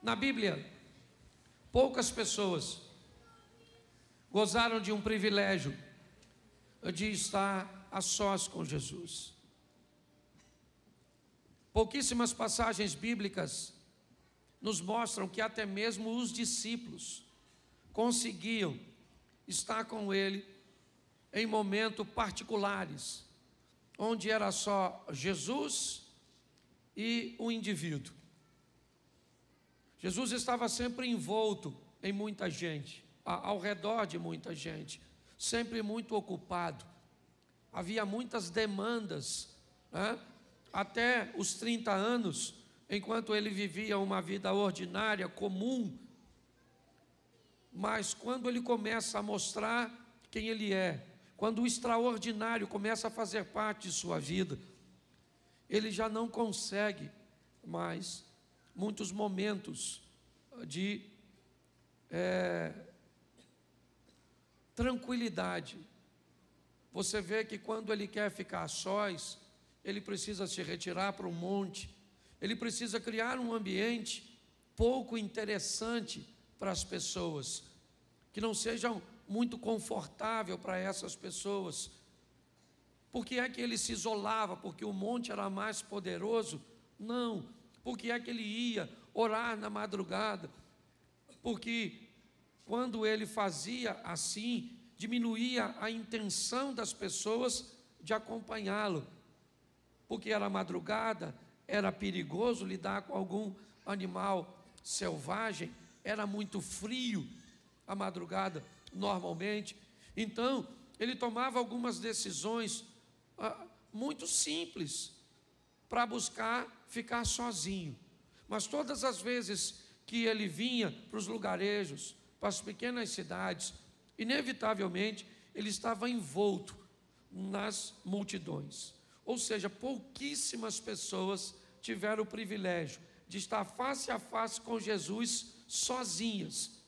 Na Bíblia, poucas pessoas gozaram de um privilégio de estar a sós com Jesus. Pouquíssimas passagens bíblicas nos mostram que até mesmo os discípulos conseguiam estar com ele em momentos particulares, onde era só Jesus e o indivíduo. Jesus estava sempre envolto em muita gente, ao redor de muita gente, sempre muito ocupado. Havia muitas demandas, né? Até os 30 anos, enquanto ele vivia uma vida ordinária, comum. Mas quando ele começa a mostrar quem ele é, quando o extraordinário começa a fazer parte de sua vida, ele já não consegue mais muitos momentos de tranquilidade. Você vê que quando ele quer ficar a sós, ele precisa se retirar para um monte, ele precisa criar um ambiente pouco interessante para as pessoas, que não sejam muito confortável para essas pessoas. Por que é que ele se isolava? Porque o monte era mais poderoso? Não. Por que é que ele ia orar na madrugada? Porque quando ele fazia assim, diminuía a intenção das pessoas de acompanhá-lo. Porque era madrugada, era perigoso lidar com algum animal selvagem, era muito frio a madrugada normalmente. Então, ele tomava algumas decisões muito simples para buscar ficar sozinho. Mas todas as vezes que ele vinha para os lugarejos, para as pequenas cidades, inevitavelmente ele estava envolto nas multidões. Ou seja, pouquíssimas pessoas tiveram o privilégio de estar face a face com Jesus sozinhas.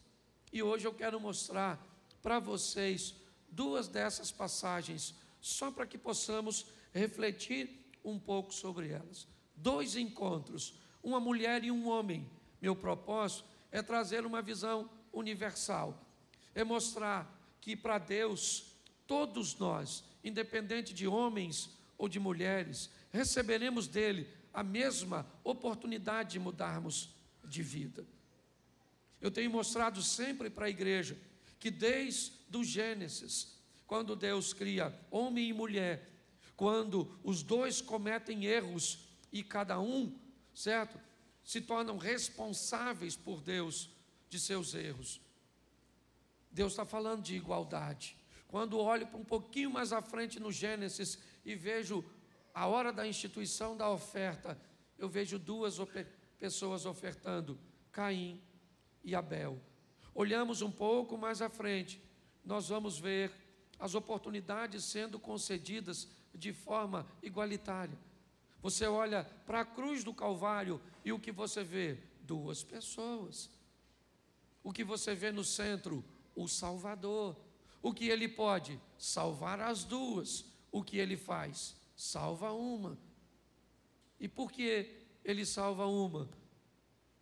E hoje eu quero mostrar para vocês duas dessas passagens, só para que possamos refletir um pouco sobre elas. Dois encontros, uma mulher e um homem. Meu propósito é trazer uma visão universal, é mostrar que para Deus, todos nós, independente de homens ou de mulheres, receberemos dele a mesma oportunidade de mudarmos de vida. Eu tenho mostrado sempre para a igreja que desde o Gênesis, quando Deus cria homem e mulher, quando os dois cometem erros e cada um, certo, se tornam responsáveis por Deus de seus erros. Deus está falando de igualdade. Quando olho para um pouquinho mais à frente no Gênesis e vejo a hora da instituição da oferta, eu vejo duas pessoas ofertando, Caim e Abel. Olhamos um pouco mais à frente, nós vamos ver as oportunidades sendo concedidas de forma igualitária. Você olha para a cruz do Calvário e o que você vê? Duas pessoas. O que você vê no centro? O Salvador. O que ele pode? Salvar as duas. O que ele faz? Salva uma. E por que ele salva uma?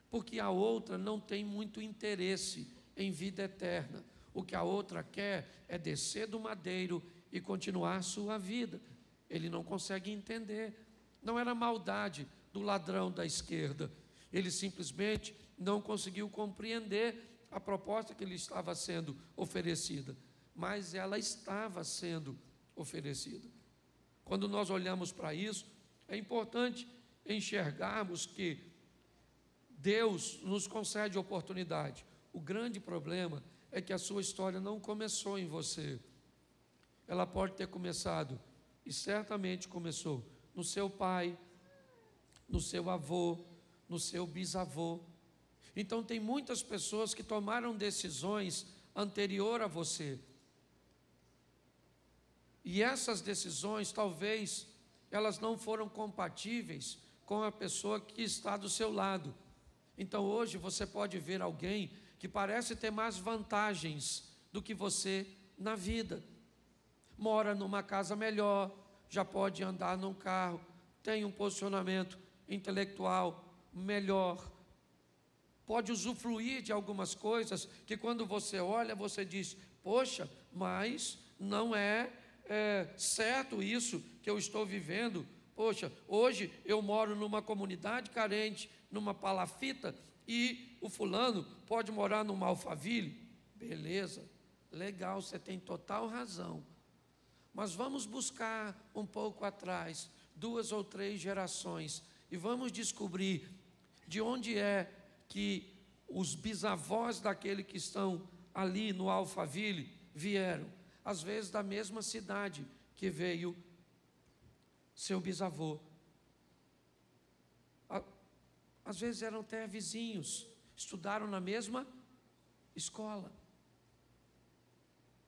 Porque a outra não tem muito interesse em vida eterna. O que a outra quer é descer do madeiro e continuar a sua vida. Ele não consegue entender. Não era maldade do ladrão da esquerda. Ele simplesmente não conseguiu compreender a proposta que lhe estava sendo oferecida. Mas ela estava sendo oferecida. Quando nós olhamos para isso, é importante enxergarmos que Deus nos concede oportunidade. O grande problema é que a sua história não começou em você. Ela pode ter começado, e certamente começou, no seu pai, no seu avô, no seu bisavô. Então tem muitas pessoas que tomaram decisões anterior a você. E essas decisões, talvez, elas não foram compatíveis com a pessoa que está do seu lado. Então hoje você pode ver alguém que parece ter mais vantagens do que você na vida. Mora numa casa melhor, já pode andar num carro, tem um posicionamento intelectual melhor. pode usufruir de algumas coisas que quando você olha, você diz: poxa, mas não é certo isso que eu estou vivendo. Poxa, hoje eu moro numa comunidade carente, numa palafita, e o fulano pode morar numa Alphaville. Beleza, legal, você tem total razão. Mas vamos buscar um pouco atrás, 2 ou 3 gerações, e vamos descobrir de onde é que os bisavós daquele que estão ali no Alphaville vieram. Às vezes da mesma cidade que veio seu bisavô. Às vezes eram até vizinhos, estudaram na mesma escola.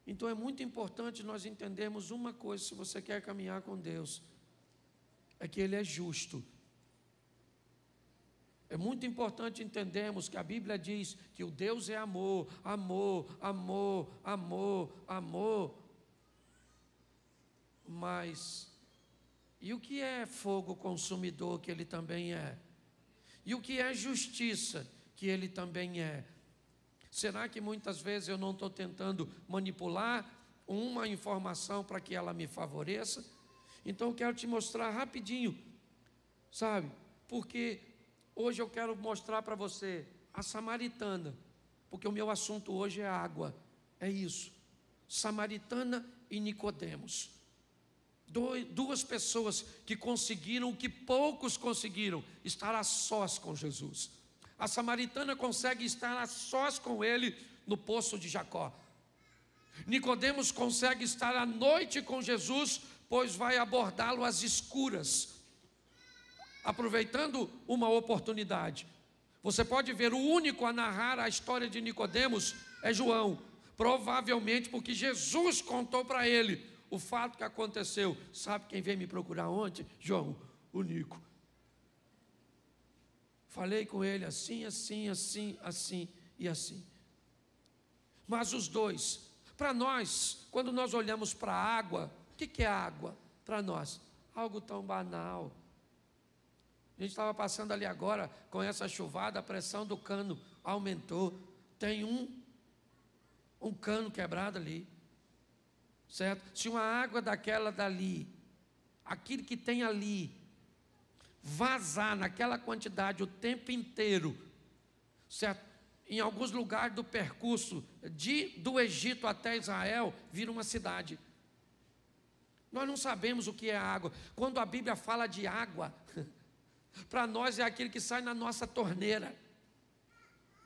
Então é muito importante nós entendermos uma coisa, se você quer caminhar com Deus, é que Ele é justo. É muito importante entendermos que a Bíblia diz que o Deus é amor, amor, amor, amor, amor. Mas, e o que é fogo consumidor, que Ele também é? E o que é justiça, que Ele também é? Será que muitas vezes eu não estou tentando manipular uma informação para que ela me favoreça? Então eu quero te mostrar rapidinho, sabe? Porque hoje eu quero mostrar para você a samaritana, porque o meu assunto hoje é água, é isso. Samaritana e Nicodemos. Duas pessoas que conseguiram o que poucos conseguiram, estar a sós com Jesus. A samaritana consegue estar a sós com ele no poço de Jacó. Nicodemos consegue estar à noite com Jesus, pois vai abordá-lo às escuras, aproveitando uma oportunidade. Você pode ver, o único a narrar a história de Nicodemos é João, provavelmente porque Jesus contou para ele o fato que aconteceu. Sabe quem veio me procurar ontem? João, o Nico. Falei com ele assim, assim, assim, assim e assim. Mas os dois, para nós, quando nós olhamos para a água, o que é água para nós? Algo tão banal. A gente estava passando ali agora, com essa chuvada, a pressão do cano aumentou. Tem um cano quebrado ali, certo? Se uma água daquela dali, aquilo que tem ali, vazar naquela quantidade o tempo inteiro, certo? Em alguns lugares do percurso do Egito até Israel, vira uma cidade. Nós não sabemos o que é água. Quando a Bíblia fala de água, para nós é aquilo que sai na nossa torneira.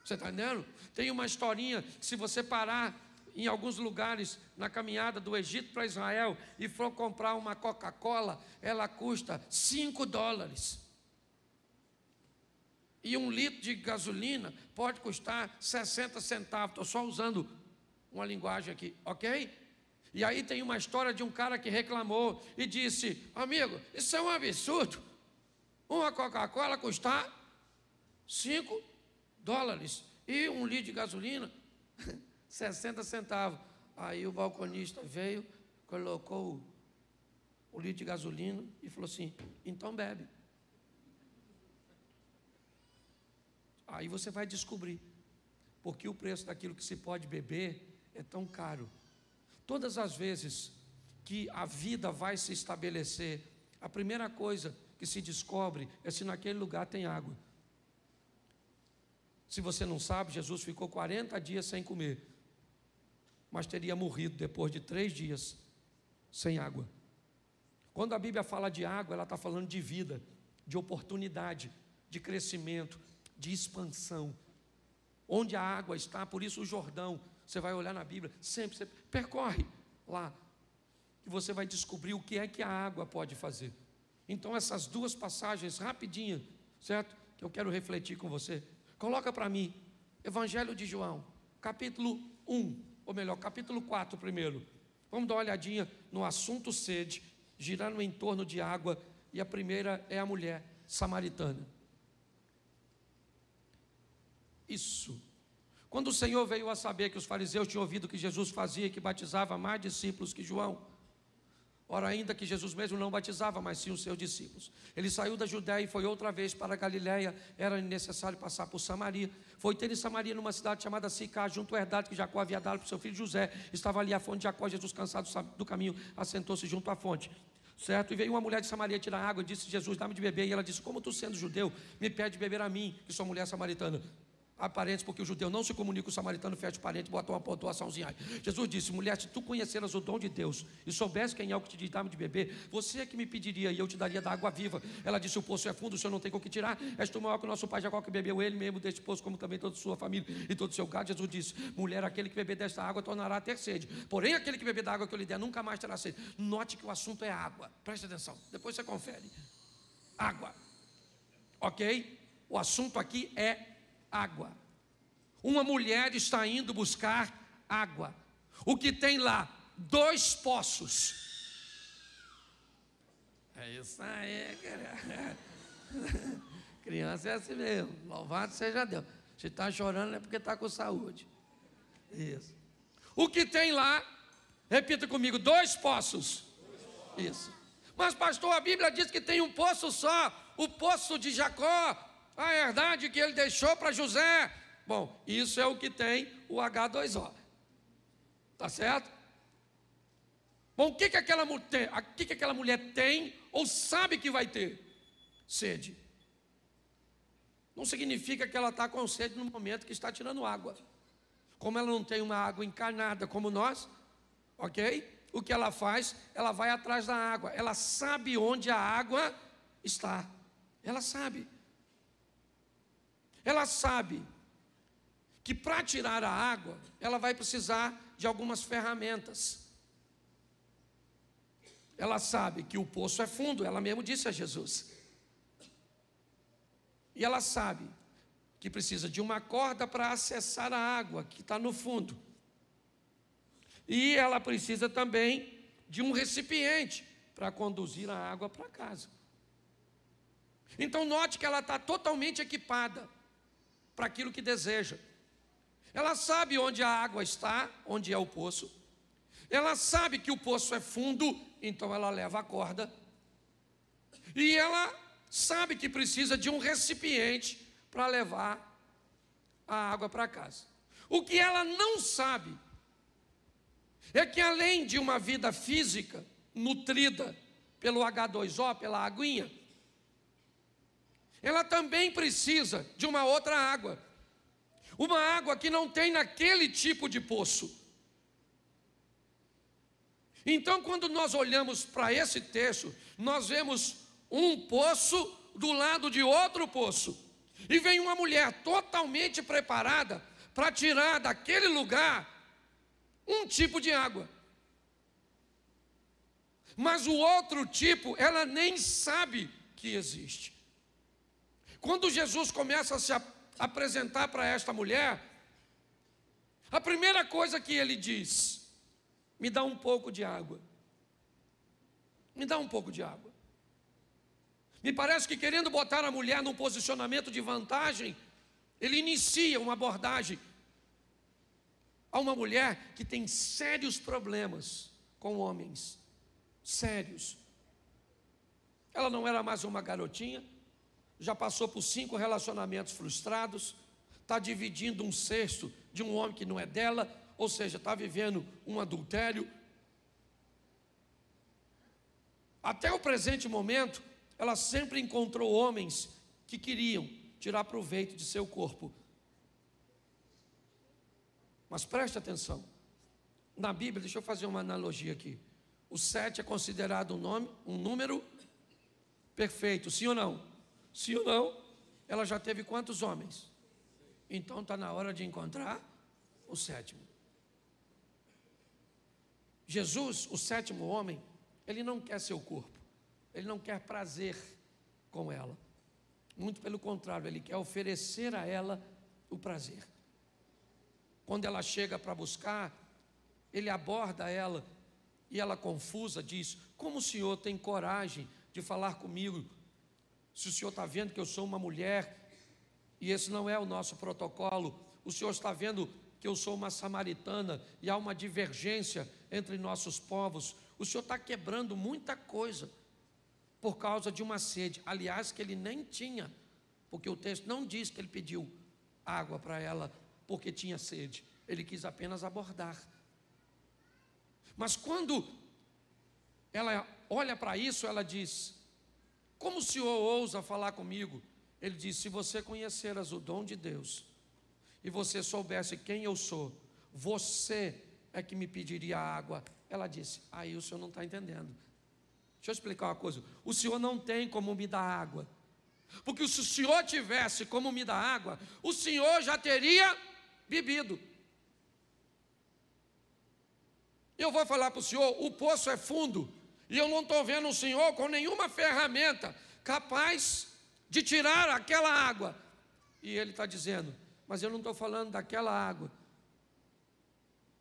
Você está entendendo? Tem uma historinha que, se você parar em alguns lugares na caminhada do Egito para Israel e for comprar uma Coca-Cola, ela custa $5. E 1 litro de gasolina pode custar 60 centavos. Estou só usando uma linguagem aqui, ok? E aí tem uma história de um cara que reclamou e disse: amigo, isso é um absurdo. Uma Coca-Cola custar $5 e 1 litro de gasolina 60 centavos. Aí o balconista veio, colocou o litro de gasolina e falou assim: então bebe. Aí você vai descobrir porque o preço daquilo que se pode beber é tão caro. Todas as vezes que a vida vai se estabelecer, a primeira coisa que se descobre é se naquele lugar tem água. Se você não sabe, Jesus ficou 40 dias sem comer, mas teria morrido depois de 3 dias sem água. Quando a Bíblia fala de água, ela está falando de vida, de oportunidade, de crescimento, de expansão. Onde a água está, por isso o Jordão, você vai olhar na Bíblia, sempre você percorre lá, e você vai descobrir o que é que a água pode fazer. Então essas duas passagens rapidinho, certo? Que eu quero refletir com você. Coloca para mim, Evangelho de João, capítulo 1, ou melhor, capítulo 4 primeiro. Vamos dar uma olhadinha no assunto sede, girando em torno de água, e a primeira é a mulher samaritana. Isso. Quando o Senhor veio a saber que os fariseus tinham ouvido que Jesus fazia, que batizava mais discípulos que João, Ora, ainda que Jesus mesmo não batizava, mas sim os seus discípulos. Ele saiu da Judéia e foi outra vez para a Galiléia. Era necessário passar por Samaria. Foi ter em Samaria, numa cidade chamada Sicá, junto à herdade que Jacó havia dado para o seu filho José. Estava ali a fonte de Jacó. Jesus, cansado do caminho, assentou-se junto à fonte. Certo? E veio uma mulher de Samaria tirar água e disse: Jesus, dá-me de beber. E ela disse: como tu, sendo judeu, me pede de beber a mim, que sou mulher samaritana? Há parentes, porque o judeu não se comunica com o samaritano, fecha o parente, bota uma pontuaçãozinha aí. Jesus disse: mulher, se tu conheceras o dom de Deus e soubesse quem é o que te diz, dá-me de beber, você é que me pediria e eu te daria da água viva. Ela disse: o poço é fundo, o senhor não tem com o que tirar. És tu maior que o nosso pai Jacó, que bebeu ele mesmo deste poço, como também toda a sua família e todo o seu gado. Jesus disse: mulher, aquele que beber desta água tornará a ter sede, porém aquele que beber da água que eu lhe der nunca mais terá sede. Note que o assunto é água, preste atenção, depois você confere. Água, ok? O assunto aqui é água. Uma mulher está indo buscar água. O que tem lá? 2 poços. É isso aí, querida. Criança é assim mesmo. Louvado seja Deus. Se está chorando é porque está com saúde. Isso. O que tem lá? Repita comigo: 2 poços. Isso. Mas pastor, a Bíblia diz que tem um poço só. O poço de Jacó. A herdade que ele deixou para José. Bom, isso é o que tem o H2O. Tá certo? Bom, o que aquela mulher tem ou sabe que vai ter? Sede. Não significa que ela está com sede no momento que está tirando água. Como ela não tem uma água encarnada como nós, ok? O que ela faz? Ela vai atrás da água. Ela sabe onde a água está. Ela sabe. Ela sabe que para tirar a água, ela vai precisar de algumas ferramentas. Ela sabe que o poço é fundo, ela mesmo disse a Jesus. E ela sabe que precisa de uma corda para acessar a água que está no fundo. E ela precisa também de um recipiente para conduzir a água para casa. Então note que ela está totalmente equipada para aquilo que deseja. Ela sabe onde a água está, onde é o poço. Ela sabe que o poço é fundo, então ela leva a corda. E ela sabe que precisa de um recipiente para levar a água para casa. O que ela não sabe é que, além de uma vida física nutrida pelo H2O, pela aguinha, ela também precisa de uma outra água. Uma água que não tem naquele tipo de poço. Então, quando nós olhamos para esse texto, nós vemos um poço do lado de outro poço. E vem uma mulher totalmente preparada para tirar daquele lugar um tipo de água. Mas o outro tipo, ela nem sabe que existe. Quando Jesus começa a se apresentar para esta mulher, a primeira coisa que ele diz: me dá um pouco de água. Me dá um pouco de água. Me parece que, querendo botar a mulher num posicionamento de vantagem, ele inicia uma abordagem a uma mulher que tem sérios problemas com homens. Sérios. Ela não era mais uma garotinha, já passou por 5 relacionamentos frustrados, está dividindo um cesto de um homem que não é dela, ou seja, está vivendo um adultério. Até o presente momento, ela sempre encontrou homens que queriam tirar proveito de seu corpo. Mas preste atenção, na Bíblia, deixa eu fazer uma analogia aqui. O 7 é considerado um número perfeito, sim ou não? Sim ou não? Ela já teve quantos homens? Então está na hora de encontrar o 7º. Jesus, o 7º homem, ele não quer seu corpo, ele não quer prazer com ela. Muito pelo contrário, ele quer oferecer a ela o prazer. Quando ela chega para buscar, ele aborda ela e ela, confusa, diz: como o senhor tem coragem de falar comigo, se o senhor está vendo que eu sou uma mulher e esse não é o nosso protocolo? O senhor está vendo que eu sou uma samaritana e há uma divergência entre nossos povos. o senhor está quebrando muita coisa por causa de uma sede, aliás, que ele nem tinha, porque o texto não diz que ele pediu água para ela porque tinha sede, ele quis apenas abordar. Mas quando ela olha para isso, ela diz: como o senhor ousa falar comigo? Ele diz: se você conheceras o dom de Deus, e você soubesse quem eu sou, você é que me pediria água. Ela disse: aí o senhor não está entendendo. Deixa eu explicar uma coisa: o senhor não tem como me dar água, porque se o senhor tivesse como me dar água, o senhor já teria bebido. Eu vou falar para o senhor, o poço é fundo, e eu não estou vendo o senhor com nenhuma ferramenta capaz de tirar aquela água. E ele está dizendo: mas eu não estou falando daquela água,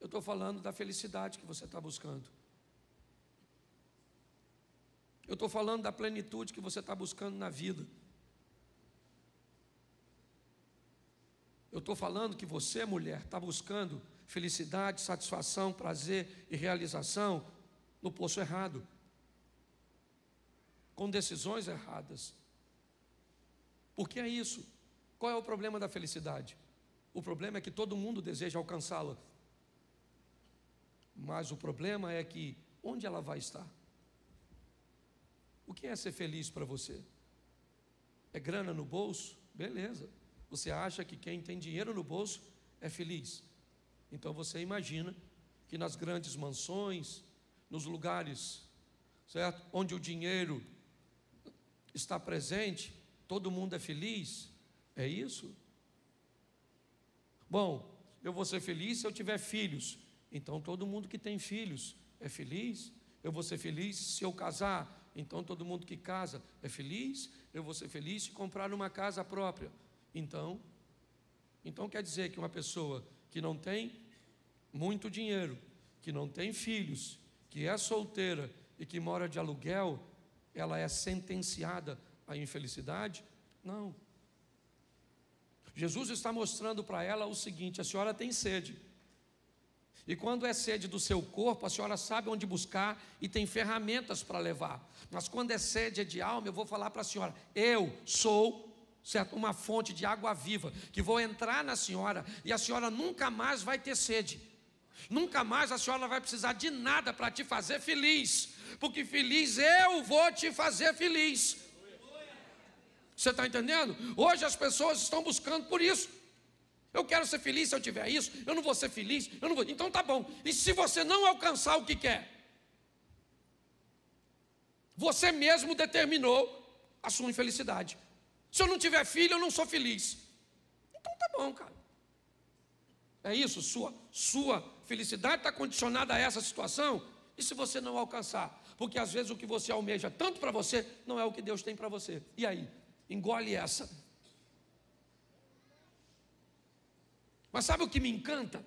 eu estou falando da felicidade que você está buscando. Eu estou falando da plenitude que você está buscando na vida. Eu estou falando que você, mulher, está buscando felicidade, satisfação, prazer e realização no poço errado, com decisões erradas. Por que é isso? Qual é o problema da felicidade? O problema é que todo mundo deseja alcançá-la, mas o problema é que onde ela vai estar? O que é ser feliz para você? É grana no bolso? Beleza. Você acha que quem tem dinheiro no bolso é feliz? Então você imagina que nas grandes mansões, nos lugares, certo, onde o dinheiro está presente, todo mundo é feliz? É isso? Bom, eu vou ser feliz se eu tiver filhos. Então todo mundo que tem filhos é feliz? Eu vou ser feliz se eu casar. Então todo mundo que casa é feliz? Eu vou ser feliz se comprar uma casa própria. Então quer dizer que uma pessoa que não tem muito dinheiro, que não tem filhos, que é solteira e que mora de aluguel, ela é sentenciada à infelicidade? Não. Jesus está mostrando para ela o seguinte: a senhora tem sede. E quando é sede do seu corpo, a senhora sabe onde buscar e tem ferramentas para levar. Mas quando é sede de alma, eu vou falar para a senhora: eu sou, certo, uma fonte de água viva, que vou entrar na senhora e a senhora nunca mais vai ter sede. Nunca mais a senhora vai precisar de nada para te fazer feliz, porque feliz eu vou te fazer feliz. Você está entendendo? Hoje as pessoas estão buscando por isso. Eu quero ser feliz se eu tiver isso, eu não vou ser feliz, eu não vou. Então tá bom. E se você não alcançar o que quer? Você mesmo determinou a sua infelicidade. Se eu não tiver filho, eu não sou feliz. Então tá bom, cara. É isso, sua felicidade está condicionada a essa situação. E se você não alcançar? Porque às vezes o que você almeja tanto para você não é o que Deus tem para você. E aí? Engole essa. Mas sabe o que me encanta?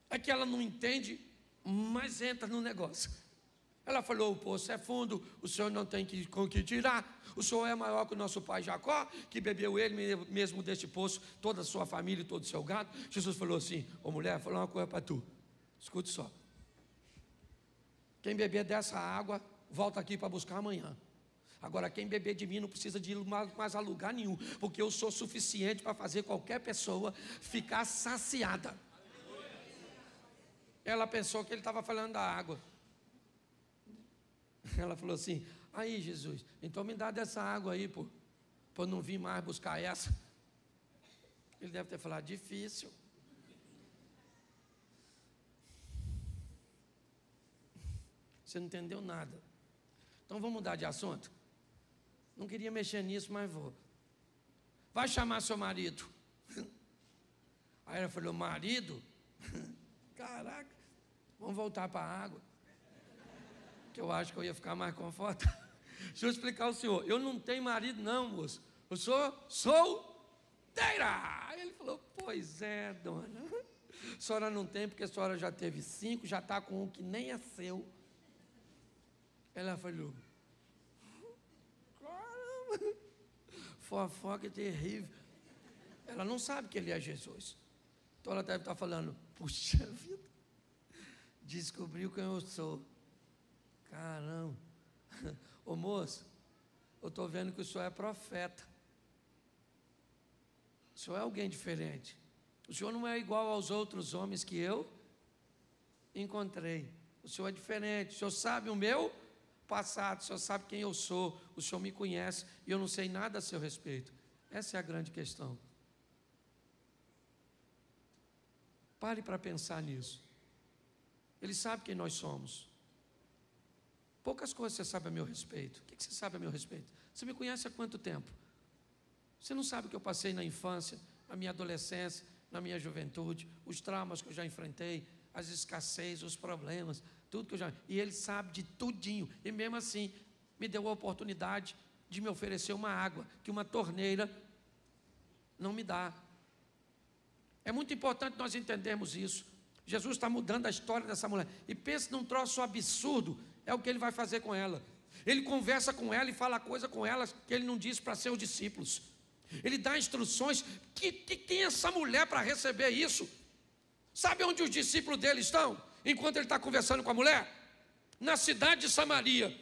É que ela não entende, mas entra no negócio. Ela falou: o poço é fundo, o senhor não tem com que tirar. O senhor é maior que o nosso pai Jacó, que bebeu ele mesmo deste poço, toda a sua família e todo o seu gado. Jesus falou assim: ô mulher, vou falar uma coisa para tu. Escute só. Quem beber dessa água, volta aqui para buscar amanhã. Agora, quem beber de mim não precisa de ir mais a lugar nenhum, porque eu sou suficiente para fazer qualquer pessoa ficar saciada. Ela pensou que ele estava falando da água. Ela falou assim: aí Jesus, então me dá dessa água aí, para eu não vir mais buscar essa. Ele deve ter falado: difícil. Você não entendeu nada. Então vamos mudar de assunto? Não queria mexer nisso, mas vou. Vai chamar seu marido. Aí ela falou: marido? Caraca, vamos voltar para a água, que eu acho que eu ia ficar mais confortável. Deixa eu explicar ao senhor: eu não tenho marido não, moço. Eu sou solteira. Aí ele falou: pois é, dona. A senhora não tem, porque a senhora já teve 5, já está com um que nem é seu. Ela falou: caramba, fofoca terrível. Ela não sabe que ele é Jesus. Então ela deve estar falando: puxa vida, descobriu quem eu sou. Caramba. Ô moço, eu estou vendo que o senhor é profeta. O senhor é alguém diferente. O senhor não é igual aos outros homens que eu encontrei. O senhor é diferente. O senhor sabe o meu passado. O senhor sabe quem eu sou. O senhor me conhece e eu não sei nada a seu respeito. Essa é a grande questão. Pare para pensar nisso. Ele sabe quem nós somos. Poucas coisas você sabe a meu respeito. O que você sabe a meu respeito? Você me conhece há quanto tempo? Você não sabe o que eu passei na infância, na minha adolescência, na minha juventude, os traumas que eu já enfrentei, as escassez, os problemas, tudo que eu já... E ele sabe de tudinho. E mesmo assim, me deu a oportunidade de me oferecer uma água que uma torneira não me dá. É muito importante nós entendermos isso. Jesus está mudando a história dessa mulher. E pense num troço absurdo, é o que ele vai fazer com ela. Ele conversa com ela e fala coisa com ela que ele não disse para seus discípulos. Ele dá instruções. Que tem essa mulher para receber isso? Sabe onde os discípulos dele estão? Enquanto ele está conversando com a mulher? Na cidade de Samaria.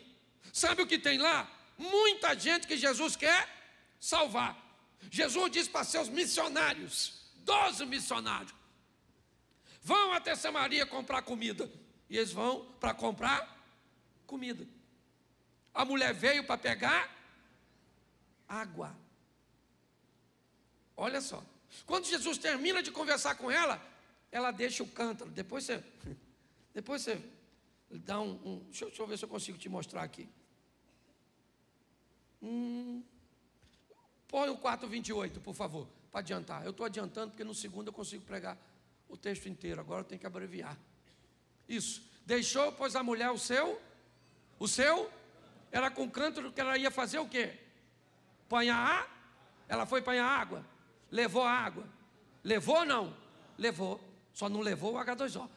Sabe o que tem lá? Muita gente que Jesus quer salvar. Jesus diz para seus missionários, 12 missionários, vão até Samaria comprar comida. E eles vão para comprar comida. A mulher veio para pegar água. Olha só. Quando Jesus termina de conversar com ela, ela deixa o cântaro. Depois você dá deixa eu ver se eu consigo te mostrar aqui. Põe o 4:28, por favor, para adiantar. Eu estou adiantando porque no segundo eu consigo pregar o texto inteiro. Agora eu tenho que abreviar. Isso. Deixou, pois, a mulher o seu, era com o cântaro que ela ia fazer o quê? Ela foi apanhar água. Levou a água. Levou ou não? Levou. Só não levou o H2O.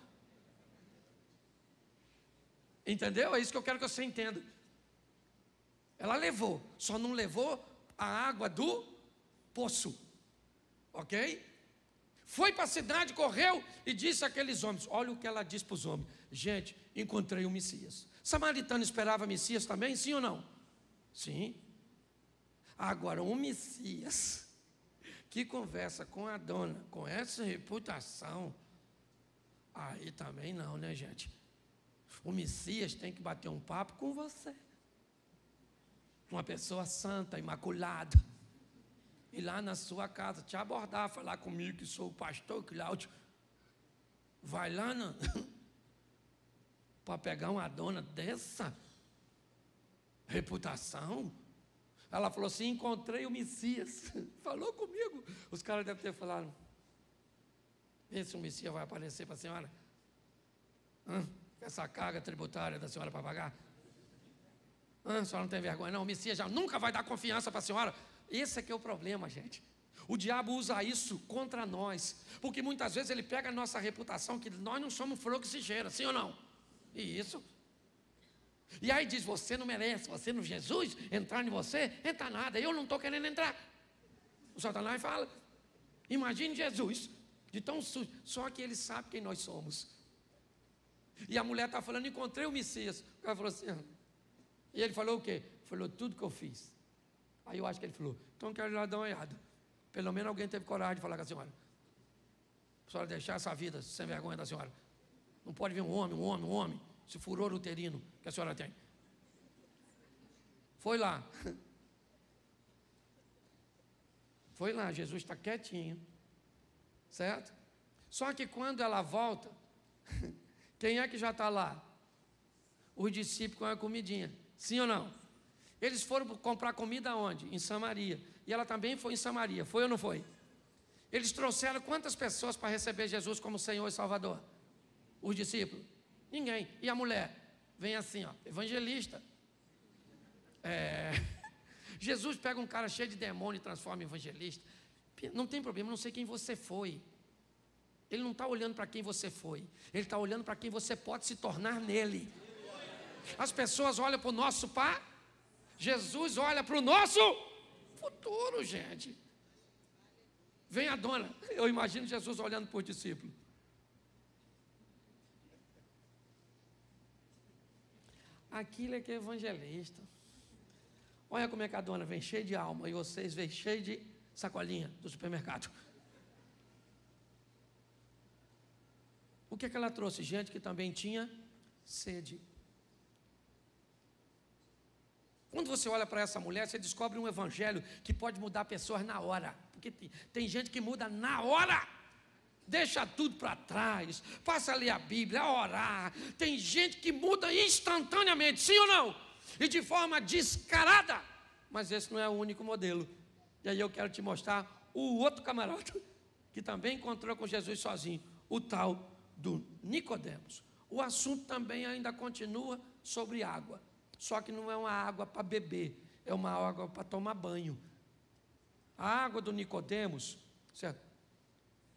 Entendeu? É isso que eu quero que você entenda. Ela levou, só não levou a água do poço. Ok? Foi para a cidade, correu e disse àqueles homens. Olha o que ela disse para os homens. Gente, encontrei o Messias. Samaritano esperava Messias também, sim ou não? Sim. Agora, um Messias que conversa com a dona, com essa reputação, aí também não, né, gente? O Messias tem que bater um papo com você. Uma pessoa santa, imaculada. Ir lá na sua casa, te abordar, falar comigo que sou o pastor Cláudio. Vai lá para pegar uma dona dessa reputação. Ela falou assim, encontrei o Messias. Falou comigo. Os caras devem ter falado, vê se o Messias vai aparecer para a senhora. Essa carga tributária da senhora para pagar. A senhora não tem vergonha não? O Messias já nunca vai dar confiança para a senhora. Esse é que é o problema, gente. O diabo usa isso contra nós, porque muitas vezes ele pega a nossa reputação, que nós não somos flor que se cheira, sim ou não? E isso. E aí diz, você não merece, você não, Jesus, entrar em você, entra nada, eu não estou querendo entrar. O Satanás fala, imagine Jesus, de tão sujo, só que ele sabe quem nós somos. E a mulher está falando, encontrei o Messias. O cara falou assim, e ele falou o quê? Falou tudo que eu fiz. Aí eu acho que ele falou, então quero ir lá dar uma olhada. Pelo menos alguém teve coragem de falar com a senhora. A senhora deixar essa vida sem vergonha da senhora. Não pode vir um homem, esse furor uterino que a senhora tem. Foi lá. Foi lá, Jesus está quietinho. Certo? Só que quando ela volta, quem é que já está lá? Os discípulos com a comidinha. Sim ou não? Eles foram comprar comida onde? Em Samaria. E ela também foi em Samaria. Foi ou não foi? Eles trouxeram quantas pessoas para receber Jesus como Senhor e Salvador? Os discípulos? Ninguém. E a mulher? Vem assim, ó, evangelista. Jesus pega um cara cheio de demônio e transforma em evangelista. Não tem problema, não sei quem você foi. Ele não está olhando para quem você foi. Ele está olhando para quem você pode se tornar nele. As pessoas olham para o nosso pai. Jesus olha para o nosso futuro, gente. Vem a dona. Eu imagino Jesus olhando para o discípulo. aquilo é que é evangelista. Olha como é que a dona vem cheia de alma e vocês vêm cheio de sacolinha do supermercado. O que é que ela trouxe? Gente que também tinha sede. Quando você olha para essa mulher, você descobre um evangelho que pode mudar pessoas na hora. Porque tem gente que muda na hora. Deixa tudo para trás, passa a ler a Bíblia, a orar. Tem gente que muda instantaneamente, sim ou não? E de forma descarada. Mas esse não é o único modelo. E aí eu quero te mostrar o outro camarada que também encontrou com Jesus sozinho, o tal do Nicodemos. O assunto também ainda continua sobre água. Só que não é uma água para beber, é uma água para tomar banho. A água do Nicodemos, certo?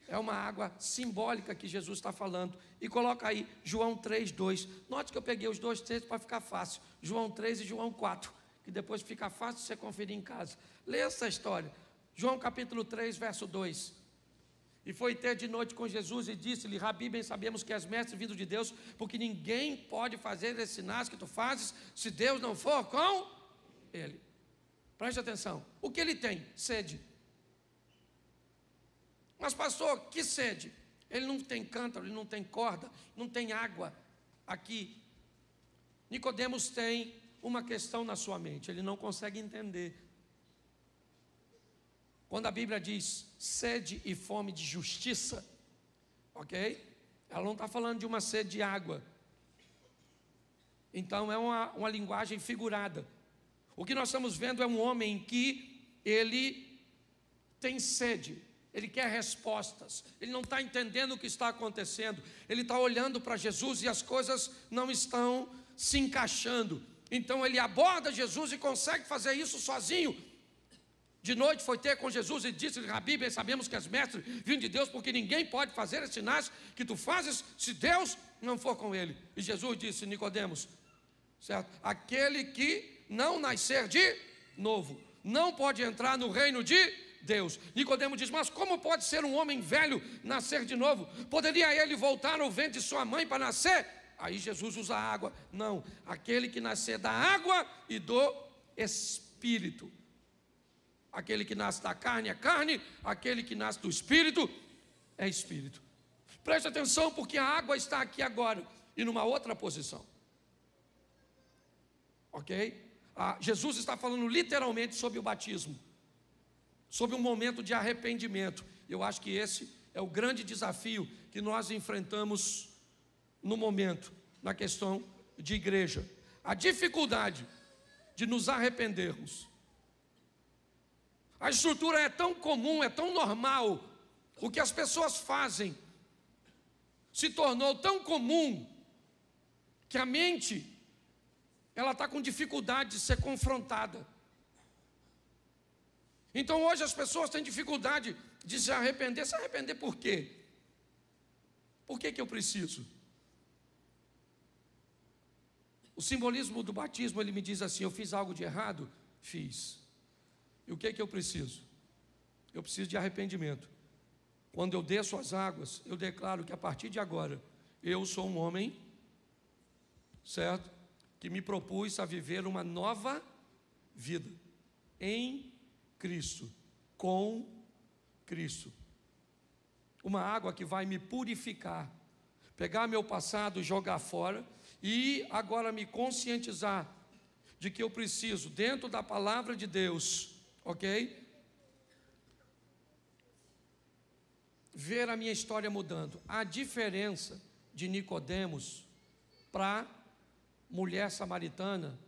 É uma água simbólica que Jesus está falando. E coloca aí João 3:2. Note que eu peguei os dois textos para ficar fácil. João 3 e João 4. Que depois fica fácil você conferir em casa. Lê essa história. João capítulo 3, verso 2. E foi ter de noite com Jesus e disse-lhe: Rabi, bem sabemos que és mestre vindo de Deus, porque ninguém pode fazer esses sinais que tu fazes, se Deus não for com ele. Preste atenção. O que ele tem? Sede. Mas pastor, que sede? Ele não tem cântaro, ele não tem corda, não tem água aqui. Nicodemos tem uma questão na sua mente, ele não consegue entender. Quando a Bíblia diz sede e fome de justiça, ok? Ela não está falando de uma sede de água. Então é uma linguagem figurada. O que nós estamos vendo é um homem que ele tem sede. Ele quer respostas, ele não está entendendo o que está acontecendo, ele está olhando para Jesus e as coisas não estão se encaixando. Então ele aborda Jesus e consegue fazer isso sozinho. De noite foi ter com Jesus e disse-lhe: Rabi, bem sabemos que és mestre vindo de Deus, porque ninguém pode fazer esses sinais que tu fazes se Deus não for com ele. E Jesus disse: Nicodemos, certo? Aquele que não nascer de novo não pode entrar no reino de Deus. Nicodemos diz: mas como pode ser um homem velho nascer de novo? Poderia ele voltar ao ventre de sua mãe para nascer? Aí Jesus usa a água. Não, aquele que nascer da água e do Espírito. Aquele que nasce da carne é carne, aquele que nasce do Espírito é Espírito. Preste atenção, porque a água está aqui agora e numa outra posição. Ok? Jesus está falando literalmente sobre o batismo, sobre um momento de arrependimento. Eu acho que esse é o grande desafio que nós enfrentamos no momento, na questão de igreja. A dificuldade de nos arrependermos. A estrutura é tão comum, é tão normal, o que as pessoas fazem se tornou tão comum, que a mente, ela está com dificuldade de ser confrontada. Então hoje as pessoas têm dificuldade de se arrepender. Se arrepender por quê? Por que eu preciso? O simbolismo do batismo, ele me diz assim: eu fiz algo de errado? Fiz. E o que eu preciso? Eu preciso de arrependimento. Quando eu desço as águas, eu declaro que a partir de agora, eu sou um homem, certo? Que me propus a viver uma nova vida em Cristo, com Cristo. Uma água que vai me purificar, pegar meu passado, jogar fora e agora me conscientizar de que eu preciso, dentro da palavra de Deus, ok? Ver a minha história mudando. A diferença de Nicodemos para mulher samaritana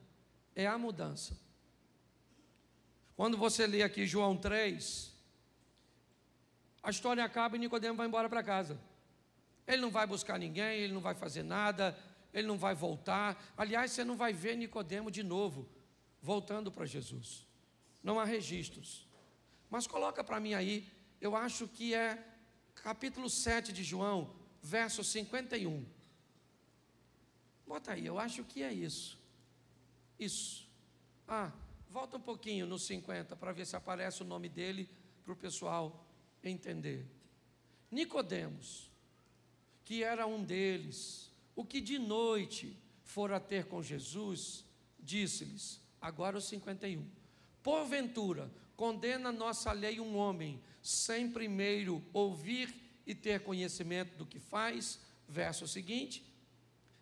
é a mudança. Quando você lê aqui João 3, a história acaba e Nicodemos vai embora para casa. Ele não vai buscar ninguém, ele não vai fazer nada, ele não vai voltar. Aliás, você não vai ver Nicodemos de novo voltando para Jesus. Não há registros. Mas coloca para mim aí, eu acho que é capítulo 7 de João, verso 51. Bota aí, eu acho que é isso. Isso. Volta um pouquinho no 50 para ver se aparece o nome dele para o pessoal entender. Nicodemos, que era um deles, o que de noite fora ter com Jesus, disse-lhes, agora o 51, porventura, condena nossa lei um homem, sem primeiro ouvir e ter conhecimento do que faz? Verso seguinte,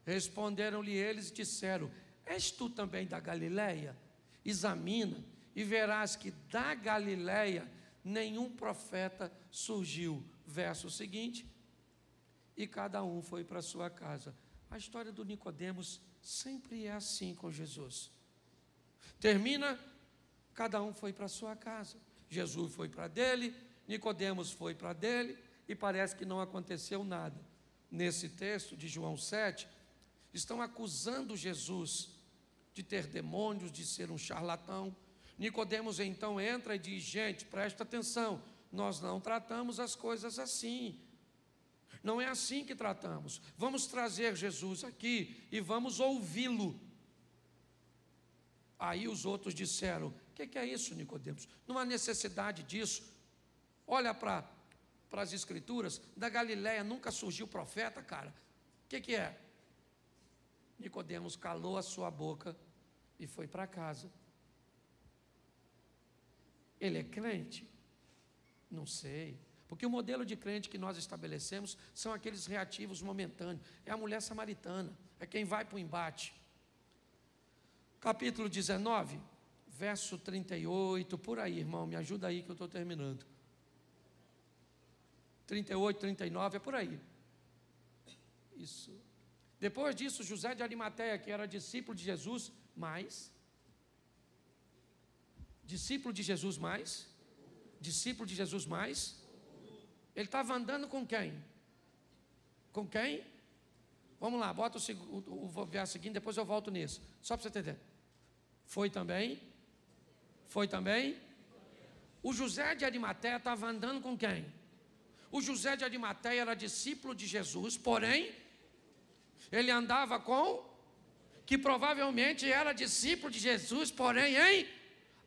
responderam-lhe eles e disseram, és tu também da Galileia? Examina e verás que da Galileia nenhum profeta surgiu. Verso seguinte, e cada um foi para a sua casa. A história do Nicodemos sempre é assim com Jesus. Termina, cada um foi para a sua casa. Jesus foi para dele, Nicodemos foi para dele, e parece que não aconteceu nada. Nesse texto de João 7, estão acusando Jesus de ter demônios, de ser um charlatão. Nicodemos então entra e diz, gente, presta atenção, nós não tratamos as coisas assim. Não é assim que tratamos. Vamos trazer Jesus aqui e vamos ouvi-lo. Aí os outros disseram, o que é isso, Nicodemos? Não há necessidade disso. Olha para as escrituras, da Galileia nunca surgiu profeta, cara. O que é? Nicodemos calou a sua boca e foi para casa. Ele é crente? Não sei. Porque o modelo de crente que nós estabelecemos são aqueles reativos momentâneos. É a mulher samaritana, é quem vai para o embate. Capítulo 19, verso 38, por aí, irmão, me ajuda aí que eu estou terminando. 38, 39, é por aí. Isso. Depois disso, José de Arimateia, que era discípulo de Jesus, discípulo de Jesus mais, ele estava andando com quem? Com quem? Vamos lá, bota o verso seguinte, depois eu volto nisso, só para você entender. Foi também? O José de Arimateia estava andando com quem? O José de Arimateia era discípulo de Jesus, porém, ele andava com, que provavelmente era discípulo de Jesus, porém,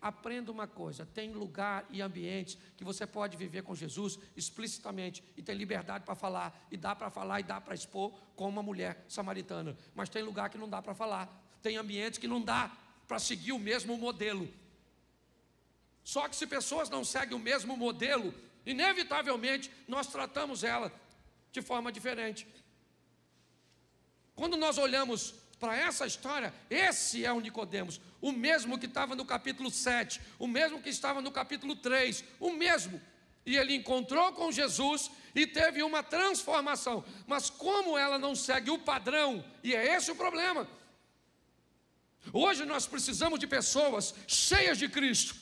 aprenda uma coisa, tem lugar e ambientes que você pode viver com Jesus explicitamente e tem liberdade para falar, e dá para expor como uma mulher samaritana, mas tem lugar que não dá para falar, tem ambientes que não dá para seguir o mesmo modelo. Só que se pessoas não seguem o mesmo modelo, inevitavelmente nós tratamos ela de forma diferente. Quando nós olhamos para essa história, esse é o Nicodemos, o mesmo que estava no capítulo 7, o mesmo que estava no capítulo 3, o mesmo. E ele encontrou com Jesus e teve uma transformação. Mas como ela não segue o padrão, e é esse o problema. Hoje nós precisamos de pessoas cheias de Cristo,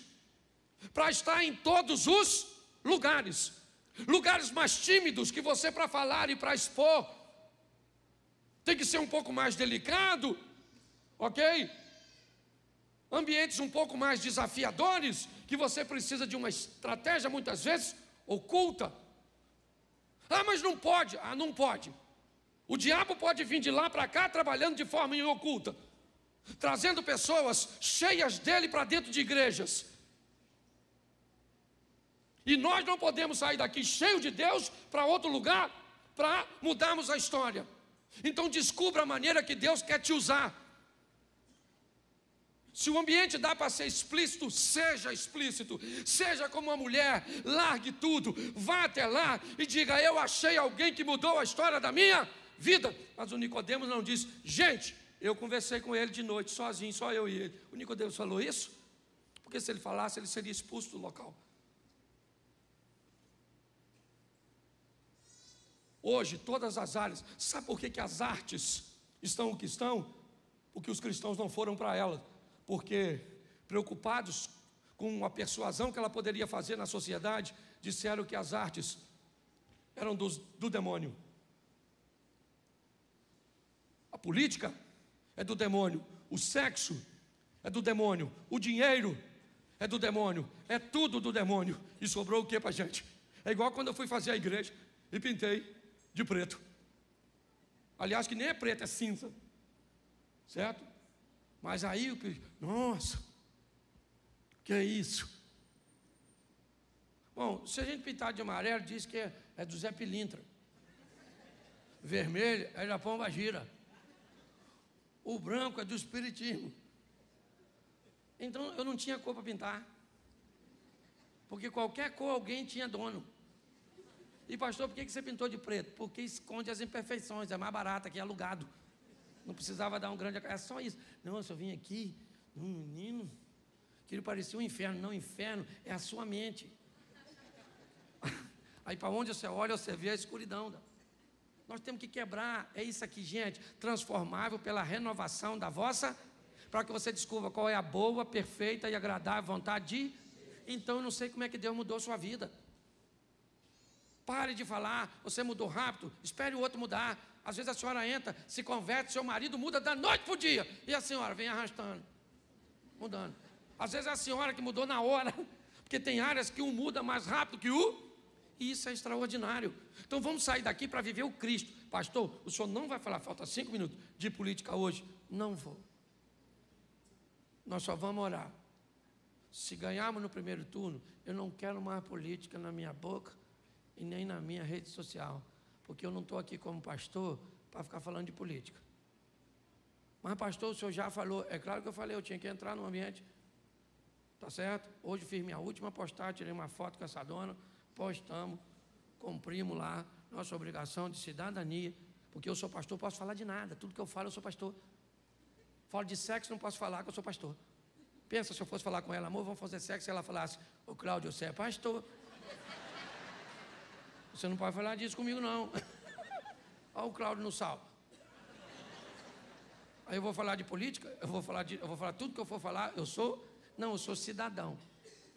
para estar em todos os lugares. Lugares mais tímidos que você, para falar e para expor, tem que ser um pouco mais delicado, ok? Ambientes um pouco mais desafiadores, que você precisa de uma estratégia muitas vezes oculta. Ah, mas não pode. Ah, não pode. O diabo pode vir de lá para cá trabalhando de forma oculta, trazendo pessoas cheias dele para dentro de igrejas. E nós não podemos sair daqui cheio de Deus para outro lugar para mudarmos a história. Então descubra a maneira que Deus quer te usar. Se o ambiente dá para ser explícito, seja explícito. Seja como uma mulher, largue tudo, vá até lá e diga, eu achei alguém que mudou a história da minha vida. Mas o Nicodemos não disse, gente, eu conversei com ele de noite, sozinho, só eu e ele. O Nicodemos falou isso? Porque se ele falasse, ele seria expulso do local. Hoje, todas as áreas, sabe por que as artes estão o que estão? Porque os cristãos não foram para elas. Porque, preocupados com a persuasão que ela poderia fazer na sociedade, disseram que as artes eram do demônio. A política é do demônio, o sexo é do demônio, o dinheiro é do demônio, é tudo do demônio. E sobrou o que para a gente? É igual quando eu fui fazer a igreja e pintei de preto. Aliás, que nem é preto, é cinza. Certo? Mas aí, nossa, que é isso? Bom, se a gente pintar de amarelo, diz que é do Zé Pilintra. Vermelho é da Pomba Gira. O branco é do espiritismo. Então eu não tinha cor para pintar. Porque qualquer cor alguém tinha dono. E pastor, por que você pintou de preto? Porque esconde as imperfeições, é mais barato, aqui é alugado. Não precisava dar um grande... É só isso. Não, eu vim aqui, um menino, que ele parecia um inferno. Não, inferno é a sua mente. Aí para onde você olha, você vê a escuridão. Nós temos que quebrar, é isso aqui, gente, transformável pela renovação da vossa, para que você descubra qual é a boa, perfeita e agradável vontade de... Então eu não sei como é que Deus mudou sua vida. Pare de falar, você mudou rápido, espere o outro mudar. Às vezes a senhora entra, se converte, seu marido muda da noite para o dia, e a senhora vem arrastando, mudando. Às vezes é a senhora que mudou na hora, porque tem áreas que um muda mais rápido que o... E isso é extraordinário. Então vamos sair daqui para viver o Cristo. Pastor, o senhor não vai falar, falta 5 minutos, de política hoje? Não vou. Nós só vamos orar. Se ganharmos no primeiro turno, eu não quero mais política na minha boca e nem na minha rede social, porque eu não estou aqui como pastor para ficar falando de política. Mas pastor, o senhor já falou. É claro que eu falei, eu tinha que entrar no ambiente. Tá certo? Hoje fiz minha última postagem, tirei uma foto com essa dona, postamos, cumprimos lá nossa obrigação de cidadania, porque eu sou pastor, posso falar de nada, tudo que eu falo eu sou pastor. Falo de sexo, não posso falar que eu sou pastor. Pensa se eu fosse falar com ela, amor, vamos fazer sexo, e ela falasse, ô Cláudio, você é pastor. Você não pode falar disso comigo não. Olha o Cláudio no sal. Aí eu vou falar de política, eu vou falar tudo que eu for falar, eu sou cidadão.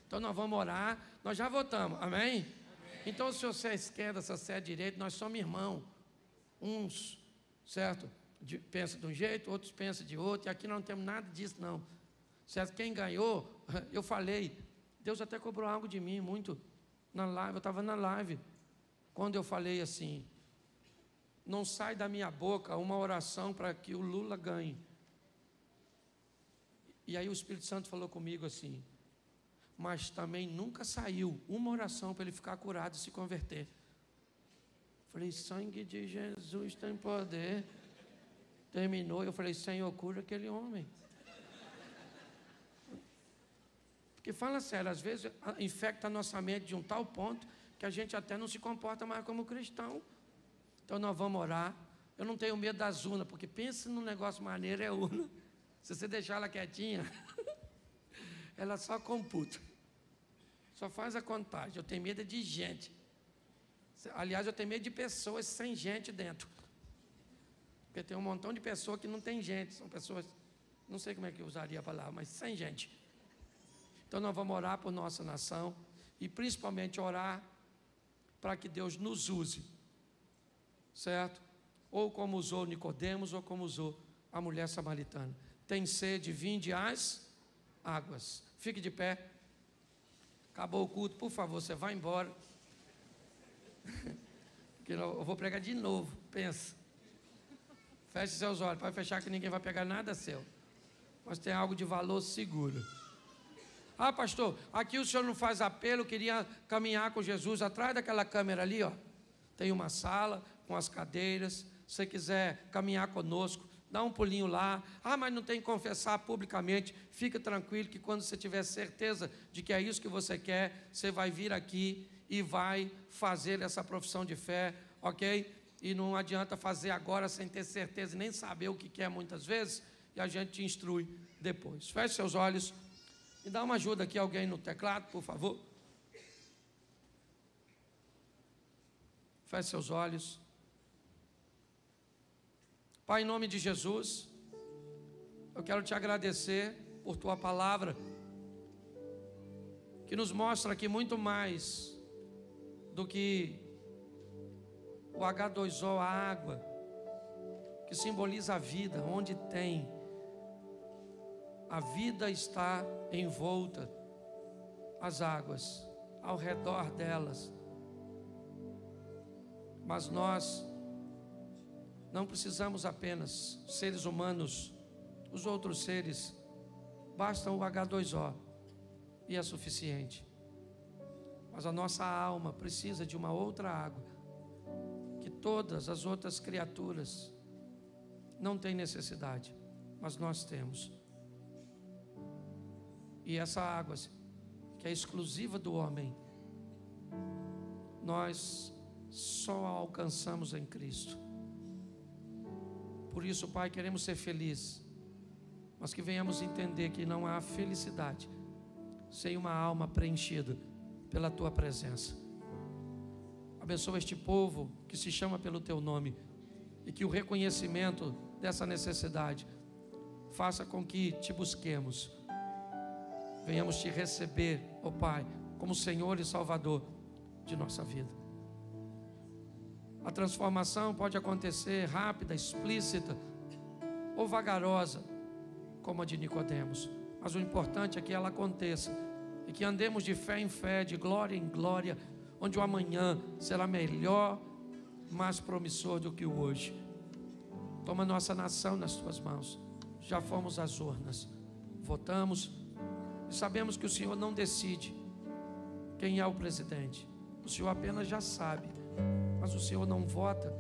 Então nós vamos orar, nós já votamos, amém? Amém. Então se você é esquerda, se você é direita, nós somos irmãos. Uns, certo? Pensa de um jeito, outros pensam de outro, e aqui não temos nada disso não. Certo? Quem ganhou, eu falei, Deus até cobrou algo de mim, muito, na live, eu estava na live, quando eu falei assim, não sai da minha boca uma oração para que o Lula ganhe. E aí o Espírito Santo falou comigo assim, mas também nunca saiu uma oração para ele ficar curado e se converter. Falei, sangue de Jesus tem poder. Terminou, eu falei, Senhor, cura aquele homem. Porque fala sério, às vezes infecta a nossa mente de um tal ponto que a gente até não se comporta mais como cristão. Então nós vamos orar. Eu não tenho medo das urnas, porque pensa num negócio maneiro, é urna. Se você deixar ela quietinha, ela só computa. Só faz a contagem. Eu tenho medo de gente. Aliás, eu tenho medo de pessoas sem gente dentro. Porque tem um montão de pessoas que não tem gente. São pessoas, não sei como é que eu usaria a palavra, mas sem gente. Então nós vamos orar por nossa nação e principalmente orar para que Deus nos use. Certo? Ou como usou Nicodemos, ou como usou a mulher samaritana. Tem sede, vinde às águas. Fique de pé. Acabou o culto, por favor, você vai embora. Porque eu vou pregar de novo, pensa. Feche seus olhos, pode fechar que ninguém vai pegar nada seu. Mas tem algo de valor seguro. Ah, pastor, aqui o senhor não faz apelo, eu queria caminhar com Jesus. Atrás daquela câmera ali, ó, tem uma sala com as cadeiras. Se você quiser caminhar conosco, dá um pulinho lá. Ah, mas não tem que confessar publicamente. Fica tranquilo que quando você tiver certeza de que é isso que você quer, você vai vir aqui e vai fazer essa profissão de fé, ok? E não adianta fazer agora sem ter certeza e nem saber o que quer muitas vezes, e a gente te instrui depois. Feche seus olhos e dá uma ajuda aqui, alguém no teclado, por favor. Feche seus olhos. Pai, em nome de Jesus, eu quero te agradecer por tua palavra, que nos mostra aqui muito mais do que o H2O, a água, que simboliza a vida, onde tem. A vida está envolta, as águas, ao redor delas. Mas nós não precisamos apenas, seres humanos, os outros seres, basta o H2O e é suficiente. Mas a nossa alma precisa de uma outra água, que todas as outras criaturas não têm necessidade. mas nós temos. E essa água, que é exclusiva do homem, nós só a alcançamos em Cristo. Por isso, Pai, queremos ser felizes, mas que venhamos entender que não há felicidade sem uma alma preenchida pela Tua presença. Abençoa este povo que se chama pelo Teu nome, e que o reconhecimento dessa necessidade faça com que Te busquemos, venhamos Te receber, ó Pai, como Senhor e Salvador de nossa vida. A transformação pode acontecer rápida, explícita ou vagarosa, como a de Nicodemos, mas o importante é que ela aconteça e que andemos de fé em fé, de glória em glória, onde o amanhã será melhor, mais promissor do que o hoje. Toma nossa nação nas Tuas mãos. Já fomos às urnas, votamos e sabemos que o Senhor não decide quem é o presidente. O Senhor apenas já sabe, mas o Senhor não vota.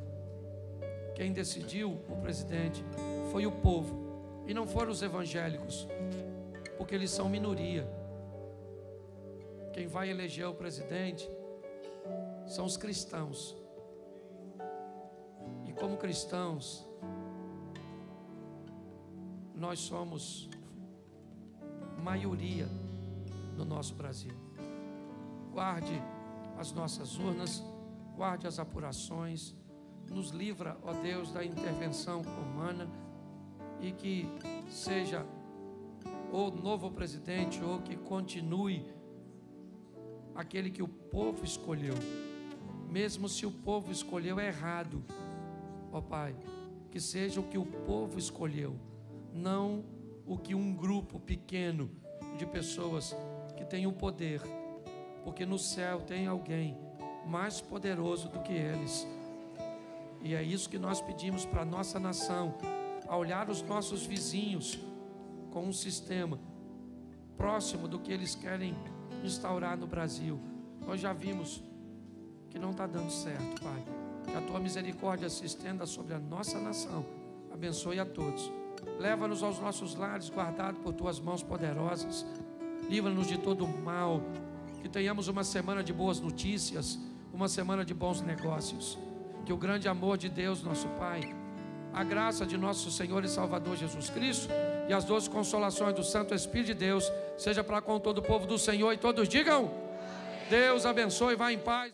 Quem decidiu o presidente foi o povo, e não foram os evangélicos, porque eles são minoria. Quem vai eleger o presidente são os cristãos. E como cristãos, nós somos maioria no nosso Brasil. Guarde as nossas urnas, guarde as apurações, nos livra, ó Deus, da intervenção humana, e que seja o novo presidente ou que continue aquele que o povo escolheu, mesmo se o povo escolheu errado, ó Pai, que seja o que o povo escolheu, não o que um grupo pequeno de pessoas que tem o poder, porque no céu tem alguém mais poderoso do que eles. E é isso que nós pedimos para a nossa nação, a olhar os nossos vizinhos com um sistema próximo do que eles querem instaurar no Brasil. Nós já vimos que não está dando certo, Pai. Que a Tua misericórdia se estenda sobre a nossa nação. Abençoe a todos. Leva-nos aos nossos lares, guardados por Tuas mãos poderosas. Livra-nos de todo o mal. Que tenhamos uma semana de boas notícias, uma semana de bons negócios. Que o grande amor de Deus, nosso Pai, a graça de nosso Senhor e Salvador Jesus Cristo e as doces consolações do Santo Espírito de Deus seja para com todo o povo do Senhor, e todos digam: Deus abençoe, vá em paz.